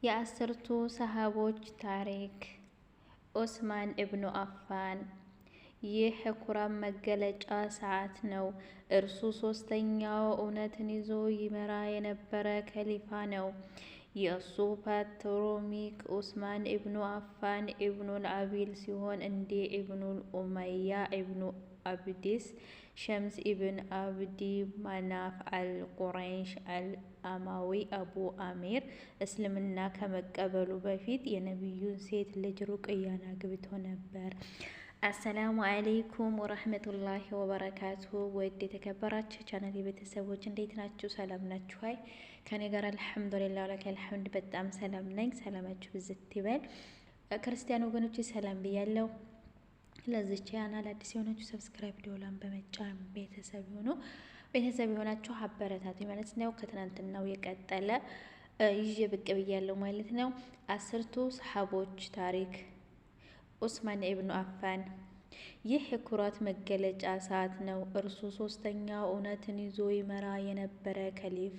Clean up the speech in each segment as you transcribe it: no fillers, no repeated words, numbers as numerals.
የአስርቱ ሰሃቦች ታሪክ። ዑስማን ኢብኑ አፋን። ይህ የኩራን መገለጫ ሰዓት ነው። እርሱ ሶስተኛው እውነትን ይዞ ይመራ የነበረ ከሊፋ ነው። የእሱ ፓትሮኒክ ዑስማን ኢብኑ አፋን ኢብኑል አቢል ሲሆን እንደ ኢብኑል ኡመያ፣ ኢብኑ አብዲስ ሸምስ፣ ኢብን አብዲ ማናፍ አል-ቁረይሽ አል-አማዊ አቡ አሚር እስልምና ከመቀበሉ በፊት የነቢዩን ሴት ልጅ ሩቅያን አግብቶ ነበር። አሰላሙ አለይኩም ወረህመቱላሂ ወበረካቱ። ውድ የተከበራችሁ ቻናል የቤተሰቦች እንዴት ናችሁ? ሰላም ናችሁ? ሀይ ከኔ ጋር አልሐምዱሊላህ ወለከል ሐምድ በጣም ሰላም ነኝ። ሰላማችሁ ብዝት ይበል። ክርስቲያን ወገኖች ሰላም ብያለሁ። ለዚህ ቻናል አዲስ የሆናችሁ ሰብስክራይብ ደወሉን በመጫን ቤተሰብ ሆኖ ቤተሰብ የሆናችሁ አበረታቱ ማለት ነው። ከትናንትናው የቀጠለ ይዤ ብቅ ብያለሁ ማለት ነው። አስርቱ ሰሃቦች ታሪክ። ዑስማን ኢብኑ አፋን። ይህ የኩራት መገለጫ ሰዓት ነው። እርሱ ሶስተኛው እውነትን ይዞ ይመራ የነበረ ከሊፍ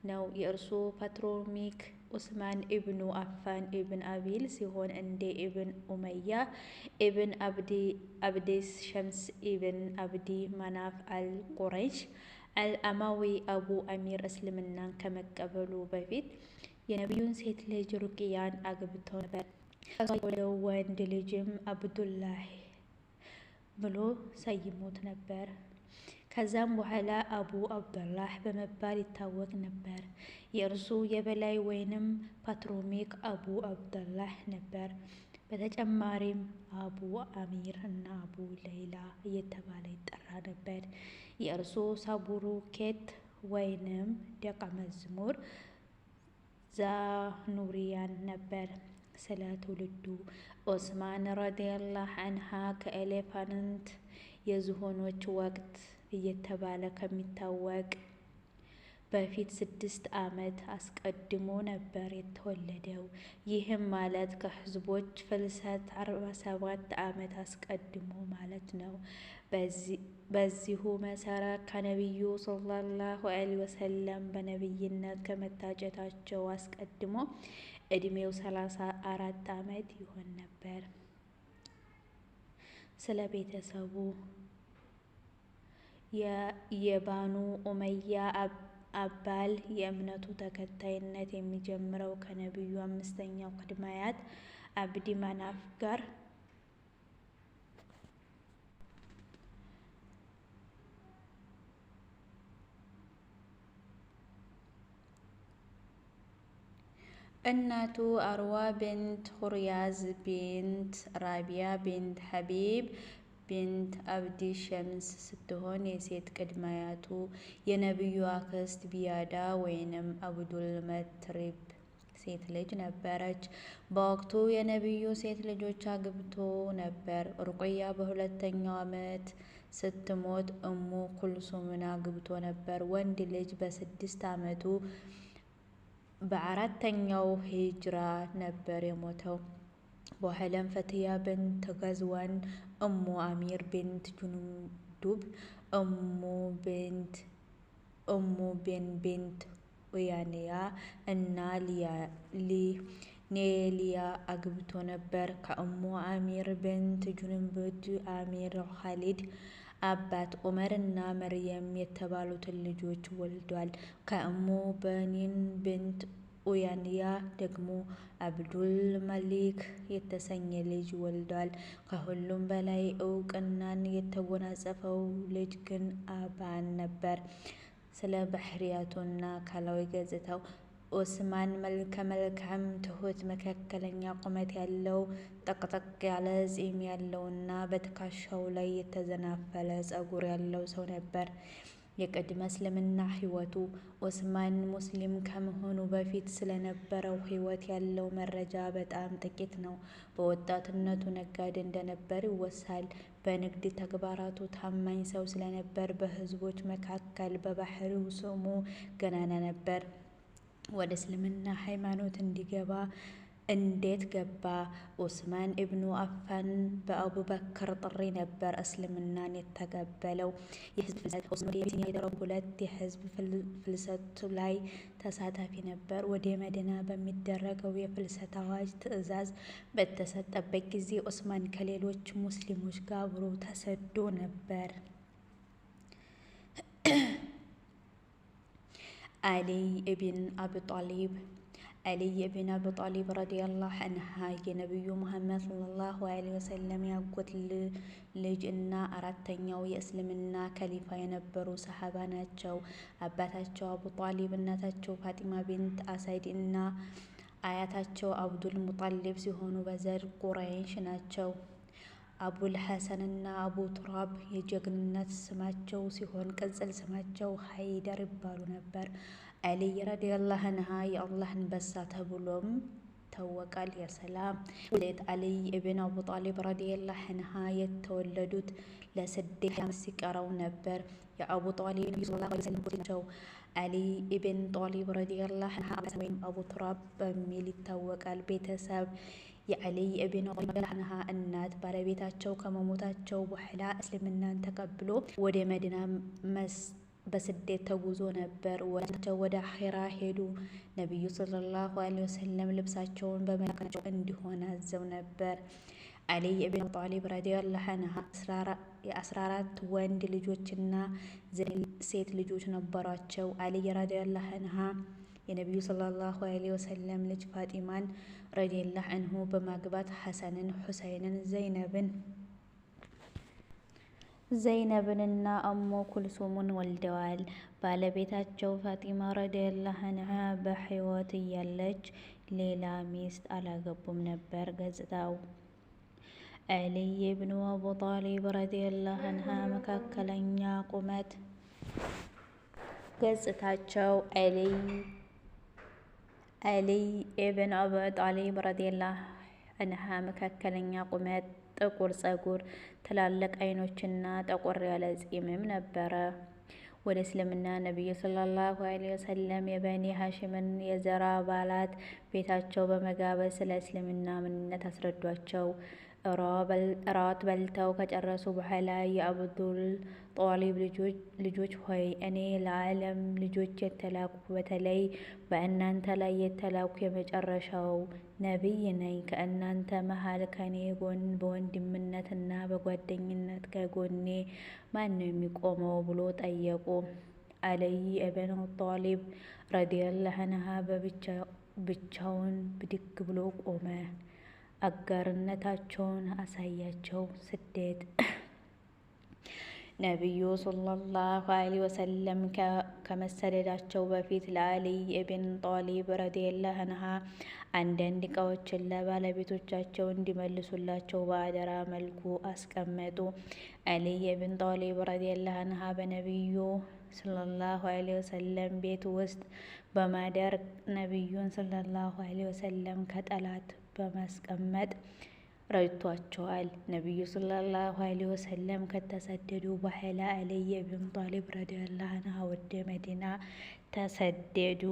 ነው። የእርሱ ፓትሮኒክ ዑስማን ኢብኑ አፋን ኢብን አቢል ሲሆን እንደ ኢብን ኡመያ፣ ኢብን አብዲስ ሸምስ፣ ኢብን አብዲ ማናፍ አል-ቁረይሽ አል-አማዊ አቡ አሚር እስልምናን ከመቀበሉ በፊት የነቢዩን ሴት ልጅ ሩቅያን አግብቶ ነበር። ከወለደው ወንድ ልጅም አብዱላህ ብሎ ሰይሞት ነበር። ከዛም በኋላ አቡ አብዱላህ በመባል ይታወቅ ነበር። የእርሱ የበላይ ወይንም ፓትሮኒክ አቡ አብዱላህ ነበር። በተጨማሪም አቡ አሚር እና አቡ ሌይላ እየተባለ ይጠራ ነበር። የእርሱ ሳቡሩኬት ወይንም ደቀ መዝሙር ዛኑሪያን ነበር። ስለ ትውልዱ ዑስማን ረዲየላሁ አንሃ ከኤሌፋንት የዝሆኖች ወቅት እየተባለ ከሚታወቅ በፊት 6 ዓመት አስቀድሞ ነበር የተወለደው። ይህም ማለት ከህዝቦች ፍልሰት 47 ዓመት አስቀድሞ ማለት ነው። በዚሁ መሰረት ከነቢዩ ሰለላሁ ዐለይሂ ወሰለም በነቢይነት ከመታጨታቸው አስቀድሞ እድሜው 34 ዓመት ይሆን ነበር። ስለ ቤተሰቡ የባኑ ኡመያ አባል የእምነቱ ተከታይነት የሚጀምረው ከነቢዩ 5ኛው ቅድመ አያት አብዲ ማናፍ ጋር እናቱ አርዋ ቢንት ሁርያዝ ቢንት ራቢያ ቢንት ሐቢብ ቢንት አብዲ ሸምስ ስትሆን የሴት ቅድመ አያቱ የነቢዩ አክስት ቢያዳ ወይንም አብዱል መጥሪብ ሴት ልጅ ነበረች። በወቅቱ የነቢዩ ሴት ልጆች አግብቶ ነበር። ሩቅያ በ2ኛው ዓመት ስትሞት እሙ ኩልሱምን አግብቶ ነበር። ወንድ ልጅ በ6 ዓመቱ በ4ኛው ሂጅራ ነበር የሞተው። በኋላም ፈትያ ብንት ገዝዋን፣ እሙ አሚር ቢንት ጁንዱብ፣ እሙ ቢንት ኡያንያ እና ኔሊያ አግብቶ ነበር። ከእሙ አሚር ቢንት ጁንዱብ አሚር ኻሊድ አባት ዑመር እና መርየም የተባሉትን ልጆች ወልዷል። ከእሙ በኒን ቢንት ኡያንያ ደግሞ አብዱል መሊክ የተሰኘ ልጅ ወልዷል። ከሁሉም በላይ እውቅናን የተጎናጸፈው ልጅ ግን አባን ነበር። ስለ ባህሪያቱና አካላዊ ገጽታው ዑስማን መልከ መልካም፣ ትሁት፣ መካከለኛ ቁመት ያለው፣ ጠቅጠቅ ያለ ጺም ያለውና በትከሻው ላይ የተዘናፈለ ጸጉር ያለው ሰው ነበር። የቅድመ እስልምና ህይወቱ ዑስማን ሙስሊም ከመሆኑ በፊት ስለነበረው ህይወት ያለው መረጃ በጣም ጥቂት ነው። በወጣትነቱ ነጋዴ እንደነበር ይወሳል። በንግድ ተግባራቱ ታማኝ ሰው ስለነበር በህዝቦች መካከል በባህሪው ስሙ ገናና ነበር። ወደ እስልምና ሃይማኖት እንዲገባ እንዴት ገባ? ዑስማን ኢብኑ አፋን በአቡበክር ጥሪ ነበር እስልምናን የተቀበለው። የህዝብ ፍልሰት ዑስማን ወደ አቢሲኒያ የተደረጉ ሁለት የህዝብ ፍልሰቱ ላይ ተሳታፊ ነበር። ወደ መዲና በሚደረገው የፍልሰት አዋጅ ትዕዛዝ በተሰጠበት ጊዜ ዑስማን ከሌሎች ሙስሊሞች ጋር አብሮ ተሰዶ ነበር። አሊይ ኢብን አቢ ጣሊብ ረዲየላሁ አንሃ የነቢዩ ሙሐመድ ሰለላሁ ዐለይሂ ወሰለም ያጎት ልጅ እና አራተኛው የእስልምና ከሊፋ የነበሩ ሰሃባ ናቸው። አባታቸው አቡ ጣሊብ፣ እናታቸው ፋጢማ ቢንት አሰድ እና አያታቸው አብዱል ሙጠሊብ ሲሆኑ በዘር ቁረይሽ ናቸው። አቡል ሐሰን እና አቡ ቱራብ የጀግንነት ስማቸው ሲሆን ቅጽል ስማቸው ሀይደር ይባሉ ነበር። አሊይ ረዲየላሁ አንሃ የአላህ አንበሳ ተብሎም ይታወቃል። የሰላም ውጤት አሊይ ኢብን አቡ ጣሊብ ረዲየላሁ አንሃ የተወለዱት ለስደት ዓመት ሲቀረው ነበር። የአቡ ጣሊብ ነብዩ ሰለላሁ ዐለይሂ ወሰለም ናቸው። አሊይ ኢብን ጣሊብ ረዲየላሁ አንሃ አቡ ሐሰን ወይም አቡ ቱራብ በሚል ይታወቃል። ቤተሰብ የአሊይ ኢብን ጣሊብ ረዲየላሁ አንሃ እናት ባለቤታቸው ከመሞታቸው በኋላ እስልምናን ተቀብሎ ወደ መዲና በስደት ተጉዞ ነበር። ወላጆቻቸው ወደ አኺራ ሄዱ። ነቢዩ ሰለላሁ ዐለይሂ ወሰለም ልብሳቸውን በመካከላቸው እንዲሆን አዘው ነበር። አሊይ ኢብን ጣሊብ ረዲየላሁ አንሃ የ14 ወንድ ልጆችና 9 ሴት ልጆች ነበሯቸው። አሊይ ረዲየላሁ አንሃ የነቢዩ ሰለላሁ ዐለይሂ ወሰለም ልጅ ፋጢማን ረዲየላሁ አንሁ በማግባት ሐሰንን፣ ሁሰይንን፣ ዘይነብንና እሙ ኩልሱምን ወልደዋል። ባለቤታቸው ፋጢማ ረዲየላሁ አንሃ በሕይወት እያለች ሌላ ሚስት አላገቡም ነበር። ገጽታው አሊይ ኢብኑ አቡ ጣሊብ ረዲየላሁ አንሃ መካከለኛ ቁመት። ገጽታቸው አሊይ ኢብን አቡ ጣሊብ ረዲየላሁ አንሃ መካከለኛ ቁመት፣ ጥቁር ጸጉር፣ ትላልቅ አይኖችና ጠቆር ያለ ጺምም ነበረ። ወደ እስልምና ነቢዩ ሰለላሁ ዐለይሂ ወሰለም የበኒ ሐሽምን የዘር አባላት ቤታቸው በመጋበዝ ስለ እስልምና ምንነት አስረዷቸው። እራት በልተው ከጨረሱ በኋላ የአብዱል ጣሊብ ልጆች ሆይ እኔ ለዓለም ልጆች የተላኩ በተለይ በእናንተ ላይ የተላኩ የመጨረሻው ነቢይ ነኝ። ከእናንተ መሃል ከኔ ጎን በወንድምነትና በጓደኝነት ከጎኔ ማን ነው የሚቆመው ብሎ ጠየቁ። አሊይ ኢብን ጣሊብ ረዲየላሁ አንሃ ብቻውን ብድግ ብሎ ቆመ። አጋርነታቸውን አሳያቸው። ስደት ነቢዩ ሰለላሁ ዐለይሂ ወሰለም ከመሰደዳቸው በፊት ለአሊይ ኢብን ጣሊብ ረዲየላሁ አንሃ አንዳንድ ዕቃዎችን ለባለቤቶቻቸው እንዲመልሱላቸው በአደራ መልኩ አስቀመጡ። አሊይ ኢብን ጣሊብ ረዲየላሁ አንሃ በነቢዩ ሰለላሁ ዐለይሂ ወሰለም ቤት ውስጥ በማደር ነቢዩን ሰለላሁ ዐለይሂ ወሰለም ከጠላት በማስቀመጥ ረድቷቸዋል። ነቢዩ ሰለላሁ ዐለይሂ ወሰለም ከተሰደዱ በኋላ አሊይ ኢብን ጣሊብ ረዲየላሁ አንሃ ወደ መዲና ተሰደዱ።